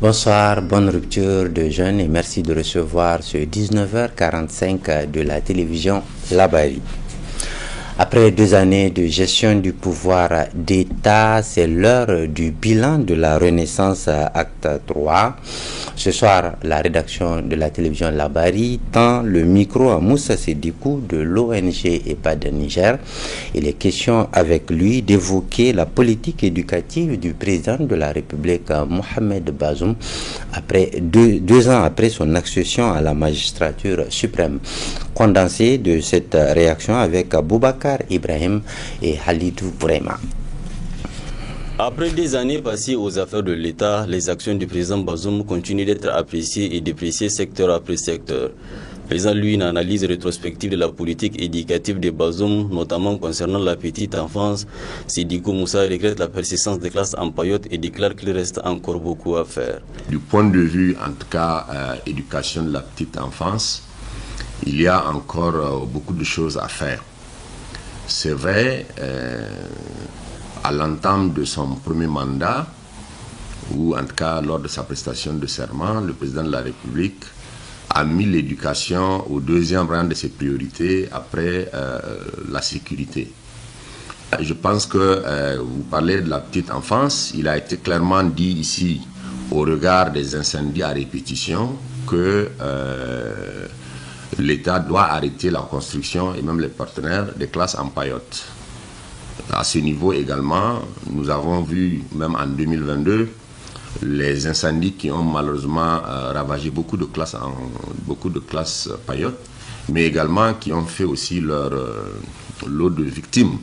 Bonsoir, bonne rupture de jeûne et merci de recevoir ce 19h45 de la télévision Labari. Après 2 années de gestion du pouvoir d'État, c'est l'heure du bilan de la Renaissance Acte 3. Ce soir, la rédaction de la télévision Labari tend le micro à Moussa Sedikou de l'ONG EHPAD Niger. Il est question avec lui d'évoquer la politique éducative du président de la République, Mohamed Bazoum, après deux ans après son accession à la magistrature suprême. Condensé de cette réaction avec Boubacar Ibrahim et Halidou Bourema. Après des années passées aux affaires de l'État, les actions du président Bazoum continuent d'être appréciées et dépréciées secteur après secteur. Faisant lui une analyse rétrospective de la politique éducative de Bazoum, notamment concernant la petite enfance, Sidikou Moussa regrette la persistance des classes en paillotte et déclare qu'il reste encore beaucoup à faire. Du point de vue, en tout cas, éducation de la petite enfance, il y a encore beaucoup de choses à faire. C'est vrai, à l'entame de son premier mandat, ou en tout cas lors de sa prestation de serment, le président de la République a mis l'éducation au deuxième rang de ses priorités après la sécurité. Je pense que vous parlez de la petite enfance, il a été clairement dit ici, au regard des incendies à répétition, que l'État doit arrêter la construction, et même les partenaires, des classes en paillotte. À ce niveau également, nous avons vu, même en 2022, les incendies qui ont malheureusement ravagé beaucoup de classes paillotes, mais également qui ont fait aussi leur lot de victimes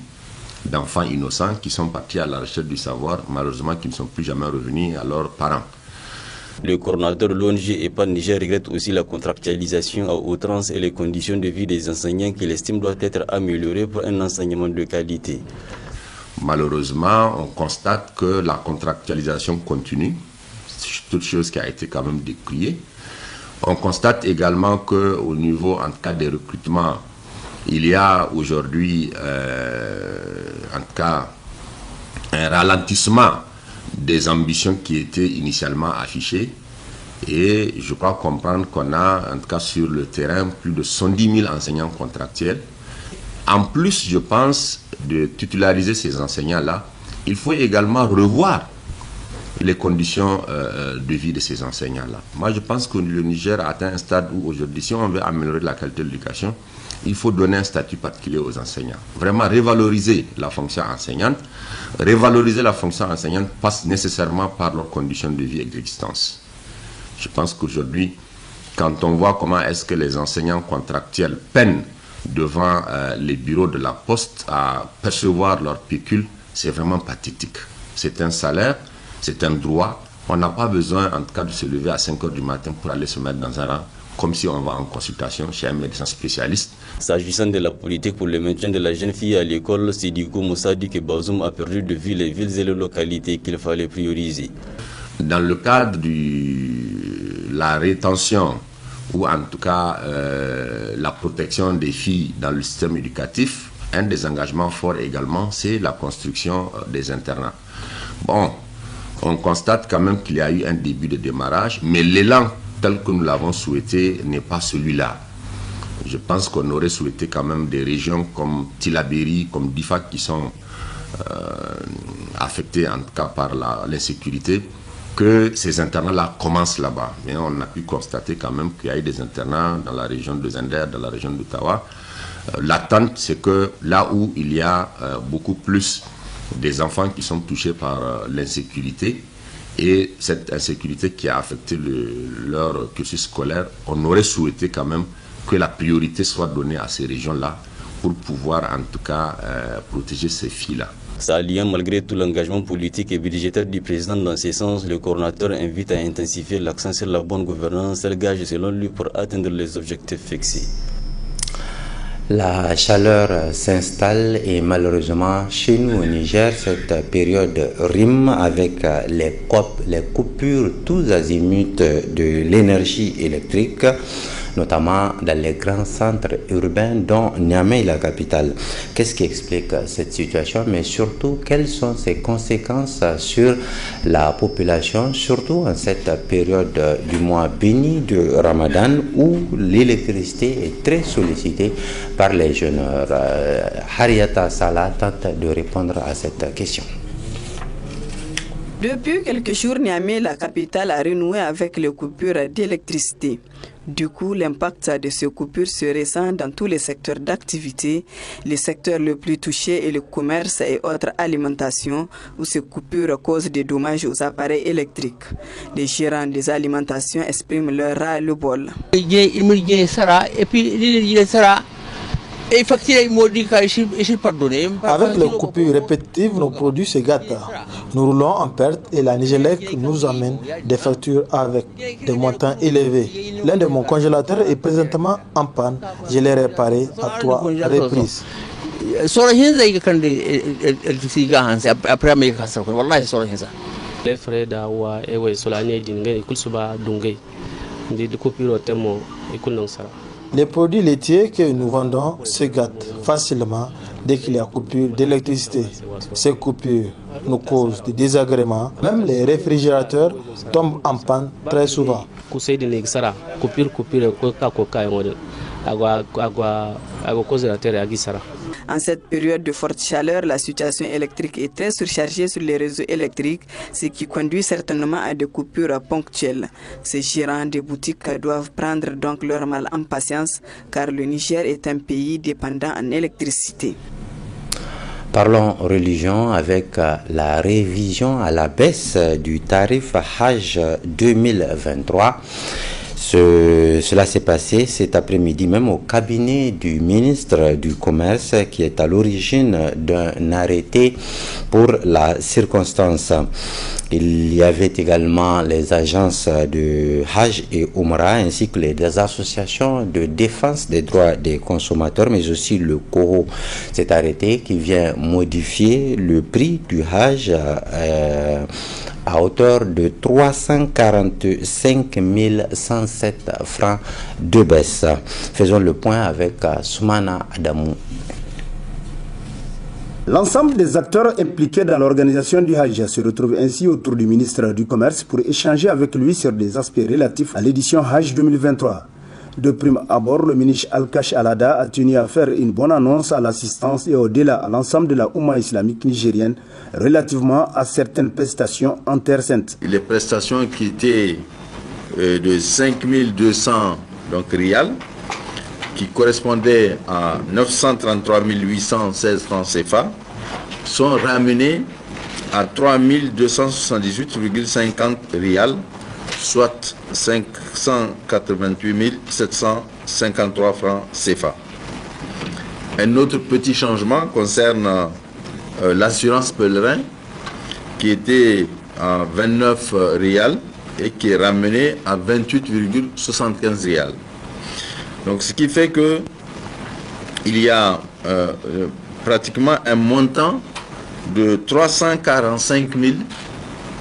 d'enfants innocents qui sont partis à la recherche du savoir, malheureusement qui ne sont plus jamais revenus à leurs parents. Le coordonnateur de l'ONG EHPAD Niger regrette aussi la contractualisation à outrance et les conditions de vie des enseignants qu'il estime doivent être améliorées pour un enseignement de qualité. Malheureusement, on constate que la contractualisation continue, c'est toute chose qui a été quand même décriée. On constate également qu'au niveau, en tout cas, des recrutements, il y a aujourd'hui, en tout cas, un ralentissement des ambitions qui étaient initialement affichées. Et je crois comprendre qu'on a, en tout cas sur le terrain, plus de 110 000 enseignants contractuels. En plus, je pense, de titulariser ces enseignants-là, il faut également revoir les conditions de vie de ces enseignants-là. Moi, je pense que le Niger a atteint un stade où aujourd'hui, si on veut améliorer la qualité de l'éducation, il faut donner un statut particulier aux enseignants. Vraiment revaloriser la fonction enseignante. Revaloriser la fonction enseignante passe nécessairement par leurs conditions de vie et d'existence. Je pense qu'aujourd'hui, quand on voit comment est-ce que les enseignants contractuels peinent devant les bureaux de la poste à percevoir leur pécule, c'est vraiment pathétique. C'est un salaire, c'est un droit. On n'a pas besoin, en tout cas, de se lever à 5 h du matin pour aller se mettre dans un rang, comme si on va en consultation chez un médecin spécialiste. S'agissant de la politique pour le maintien de la jeune fille à l'école, Sidikou Moussa dit que Bazoum a perdu de vue les villes et les localités qu'il fallait prioriser. Dans le cadre de la rétention, ou en tout cas la protection des filles dans le système éducatif, un des engagements forts également, c'est la construction des internats. Bon, on constate quand même qu'il y a eu un début de démarrage, mais l'élan tel que nous l'avons souhaité n'est pas celui-là. Je pense qu'on aurait souhaité quand même des régions comme Tillabéri, comme Difa, qui sont affectées en tout cas par l'insécurité, que ces internats-là commencent là-bas. Mais on a pu constater quand même qu'il y a eu des internats dans la région de Zender, dans la région d'Ottawa. L'attente, c'est que là où il y a beaucoup plus des enfants qui sont touchés par l'insécurité, et cette insécurité qui a affecté leur cursus scolaire, on aurait souhaité quand même que la priorité soit donnée à ces régions-là pour pouvoir en tout cas protéger ces filles-là. S'alliant malgré tout l'engagement politique et budgétaire du président dans ce sens, le coordonnateur invite à intensifier l'accent sur la bonne gouvernance, le gage selon lui pour atteindre les objectifs fixés. La chaleur s'installe et malheureusement chez nous au Niger, cette période rime avec les coupures tous azimuts de l'énergie électrique. notamment dans les grands centres urbains dont Niamey, la capitale. Qu'est-ce qui explique cette situation, mais surtout quelles sont ses conséquences sur la population, surtout en cette période du mois béni de Ramadan où l'électricité est très sollicitée par les jeunes. Harriata Salah tente de répondre à cette question. Depuis quelques jours, Niamey, la capitale, a renoué avec les coupures d'électricité. Du coup, l'impact de ces coupures se ressent dans tous les secteurs d'activité. Les secteurs les plus touchés est le commerce et autres alimentations, où ces coupures causent des dommages aux appareils électriques. Les gérants des alimentations expriment leur ras-le-bol. Avec les coupures répétitives, nos produits se gâtent. Nous roulons en perte et la Nigélec nous amène des factures avec des montants élevés. L'un de mon congélateur est présentement en panne. Je l'ai réparé à 3 reprises. Les frais d'awa et solani dingue kulsuba dungay ndi coupure temo et kulnansara. Les produits laitiers que nous vendons se gâtent facilement dès qu'il y a coupure d'électricité. Ces coupures nous causent des désagréments. Même les réfrigérateurs tombent en panne très souvent. En cette période de forte chaleur, la situation électrique est très surchargée sur les réseaux électriques, ce qui conduit certainement à des coupures ponctuelles. Ces gérants des boutiques doivent prendre donc leur mal en patience, car le Niger est un pays dépendant en électricité. Parlons religion avec la révision à la baisse du tarif Hajj 2023. Cela s'est passé cet après-midi même au cabinet du ministre du Commerce qui est à l'origine d'un arrêté pour la circonstance. Il y avait également les agences de Hajj et Umrah ainsi que les associations de défense des droits des consommateurs, mais aussi le COHO. Cet arrêté qui vient modifier le prix du Hajj à hauteur de 345 107 francs de baisse. Faisons le point avec Soumana Adamou. L'ensemble des acteurs impliqués dans l'organisation du Hajj se retrouvent ainsi autour du ministre du Commerce pour échanger avec lui sur des aspects relatifs à l'édition Hajj 2023. De prime abord, le ministre Al-Kash Alada a tenu à faire une bonne annonce à l'assistance et au-delà à l'ensemble de la Oumma islamique nigérienne relativement à certaines prestations en terre sainte. Les prestations qui étaient de 5200 riyals, qui correspondaient à 933 816 francs CFA, sont ramenées à 3278,50 riyals, soit 588 753 francs CFA. Un autre petit changement concerne l'assurance pèlerin qui était à 29 riyals et qui est ramené à 28,75 riyals. Donc ce qui fait que il y a pratiquement un montant de 345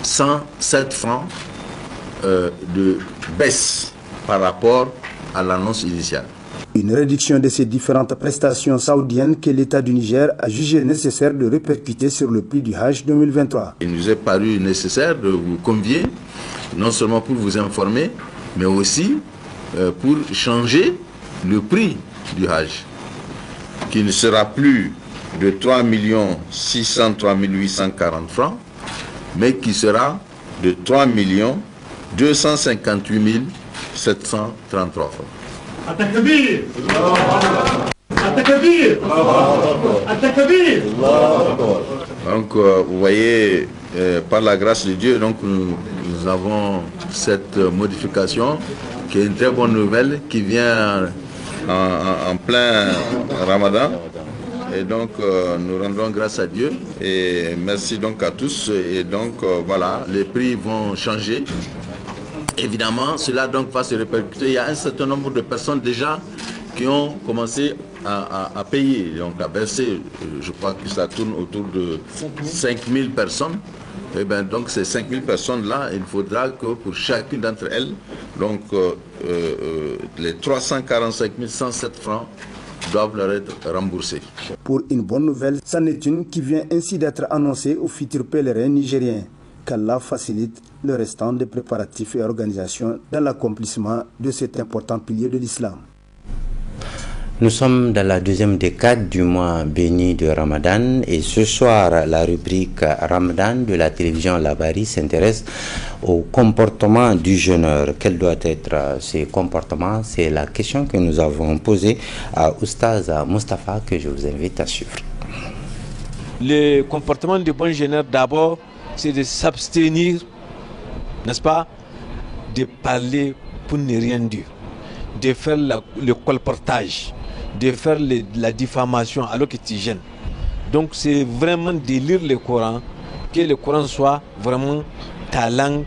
107 francs de baisse par rapport à l'annonce initiale. Une réduction de ces différentes prestations saoudiennes que l'État du Niger a jugé nécessaire de répercuter sur le prix du Hajj 2023. Il nous est paru nécessaire de vous convier, non seulement pour vous informer, mais aussi pour changer le prix du Hajj, qui ne sera plus de 3 603 840 francs, mais qui sera de 3 258 733 francs. Donc vous voyez, par la grâce de Dieu, donc, nous avons cette modification qui est une très bonne nouvelle qui vient en plein Ramadan. Et donc nous rendons grâce à Dieu et merci donc à tous. Et donc voilà, les prix vont changer. Évidemment, cela donc va se répercuter. Il y a un certain nombre de personnes déjà qui ont commencé à payer, donc à verser. Je crois que ça tourne autour de 5000 personnes Et bien, donc ces 5000 personnes-là, il faudra que pour chacune d'entre elles, donc les 345 107 francs doivent leur être remboursés. Pour une bonne nouvelle, c'en est une qui vient ainsi d'être annoncée aux futurs pèlerins nigériens, qu'Allah facilite le restant des préparatifs et organisations dans l'accomplissement de cet important pilier de l'islam. Nous sommes dans la deuxième décade du mois béni de Ramadan et ce soir, la rubrique Ramadan de la télévision Labari s'intéresse au comportement du jeûneur. Quel doit être ce comportement? C'est la question que nous avons posée à Oustaz Mustafa que je vous invite à suivre. Le comportement du bon jeûneur, d'abord, c'est de s'abstenir, n'est-ce pas, de parler pour ne rien dire, de faire le colportage, de faire la diffamation alors que tu gênes. Donc c'est vraiment de lire le Coran, que le Coran soit vraiment ta langue,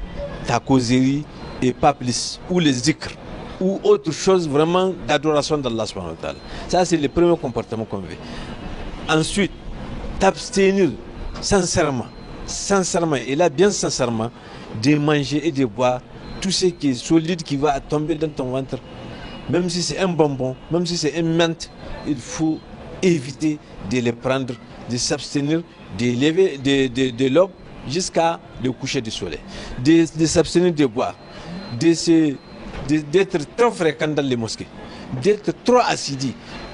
ta causerie et pas plus, ou les zikr, ou autre chose vraiment d'adoration d'Allah subhanahu wa ta'ala. Ça c'est le premier comportement qu'on veut. Ensuite, t'abstenir sincèrement, et là bien sincèrement, de manger et de boire tout ce qui est solide qui va tomber dans ton ventre. Même si c'est un bonbon, même si c'est une menthe, il faut éviter de les prendre, de s'abstenir, de lever de l'aube jusqu'à le coucher du soleil, de s'abstenir de boire, d'être trop fréquent dans les mosquées, d'être trop assidu,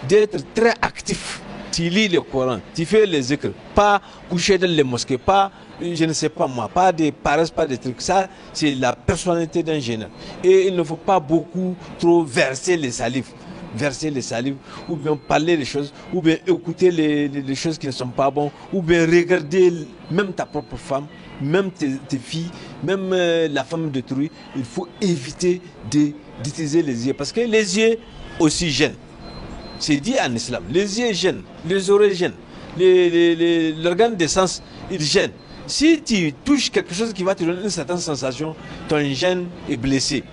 d'être très actif. Tu lis le Coran, tu fais les zikr, pas coucher dans les mosquées, pas, je ne sais pas moi, pas de paresse, pas de trucs. Ça, c'est la personnalité d'un jeune. Et il ne faut pas beaucoup trop verser les salives, ou bien parler des choses, ou bien écouter les choses qui ne sont pas bonnes, ou bien regarder même ta propre femme, même tes filles, même la femme d'autrui. Il faut éviter d'utiliser les yeux, parce que les yeux aussi gênent. C'est dit en islam, les yeux gênent, les oreilles gênent, l'organe des sens, il gêne. Si tu touches quelque chose qui va te donner une certaine sensation, ton gène est blessé.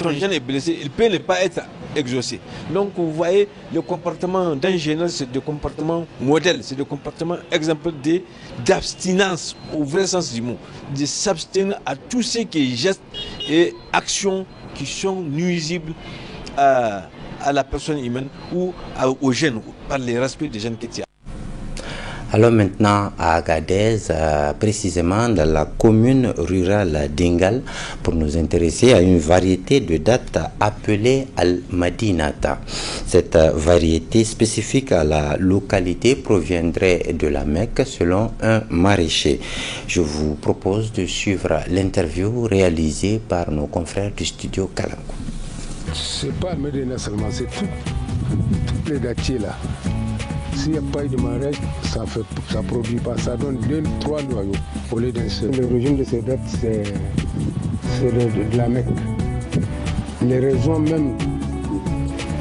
Il peut ne pas être exaucé. Donc vous voyez, le comportement d'un jeûneur, c'est des comportements modèles, c'est des comportements exemples d'abstinence au vrai sens du mot, de s'abstenir à tous ces qui gestes et actions qui sont nuisibles à la personne humaine ou aux jeunes, par le respect des jeunes qui tiennent. Alors maintenant à Agadez, précisément dans la commune rurale d'Ingal, pour nous intéresser à une variété de dattes appelée Al-Madinata. Cette variété spécifique à la localité proviendrait de la Mecque selon un maraîcher. Je vous propose de suivre l'interview réalisée par nos confrères du studio Kalangu. C'est pas Medina seulement, c'est toutes les dattiers là. S'il n'y a pas eu de marais, ça ne produit pas. Ça donne 2-3 noyaux au lieu d'un seul. L'origine de ces dates, c'est de la Mecque. Les raisons même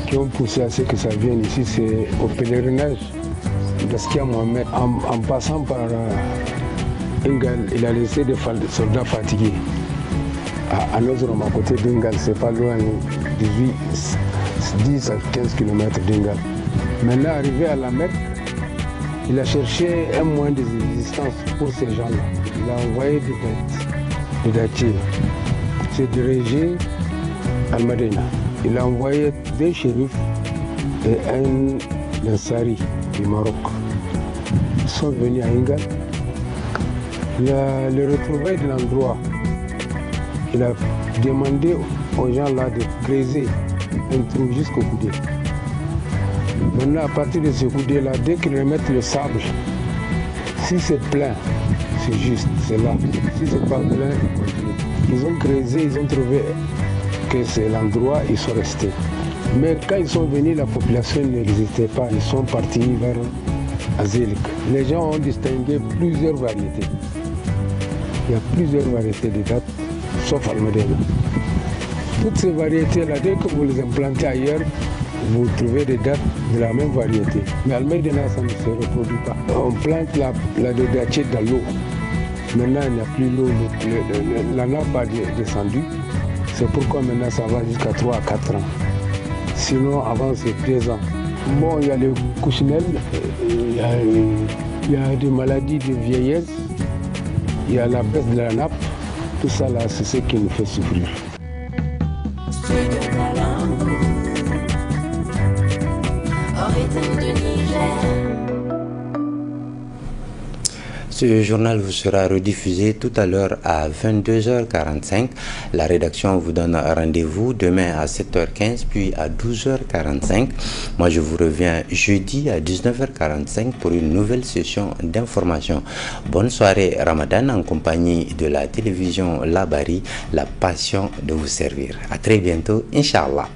qui ont poussé à ce que ça vienne ici, c'est au pèlerinage d'Askia Mohamed. En passant par Ingal, il a laissé des soldats fatigués. À Nozrom, à côté d'Ingal, c'est pas loin, 10 à 15 km d'Ingal. Maintenant, arrivé à la Mecque, il a cherché un moyen de résistance pour ces gens-là. Il a envoyé des dattiers se diriger à Medina. Il a envoyé des shérifs et un Ansari du Maroc. Ils sont venus à Ingal. Il a le retrouvé de l'endroit. Il a demandé aux gens là de creuser un trou jusqu'au coudé. Maintenant, à partir de ce coudé-là, dès qu'ils remettent le sable, si c'est plein, c'est juste, c'est là. Si c'est pas plein, ils ont creusé, ils ont trouvé que c'est l'endroit, ils sont restés. Mais quand ils sont venus, la population ne résistait pas, ils sont partis vers Azilik. Les gens ont distingué plusieurs variétés. Il y a plusieurs variétés de dattes, sauf Al-Madina. Toutes ces variétés-là, dès que vous les implantez ailleurs, vous trouvez des dattes de la même variété. Mais Al-Madina, ça ne se reproduit pas. On plante la dattier dans l'eau. Maintenant, il n'y a plus l'eau. La nappe a descendu. C'est pourquoi maintenant, ça va jusqu'à 3 à 4 ans. Sinon, avant, c'est 2 ans. Bon, il y a le couchinelle, il y a des maladies de vieillesse il y a la baisse de la nappe. Tout ça là, c'est ce qui nous fait souffrir. Ce journal vous sera rediffusé tout à l'heure à 22h45. La rédaction vous donne rendez-vous demain à 7h15 puis à 12h45. Moi, je vous reviens jeudi à 19h45 pour une nouvelle session d'information. Bonne soirée Ramadan en compagnie de la télévision Labari, la passion de vous servir. À très bientôt, Inch'Allah.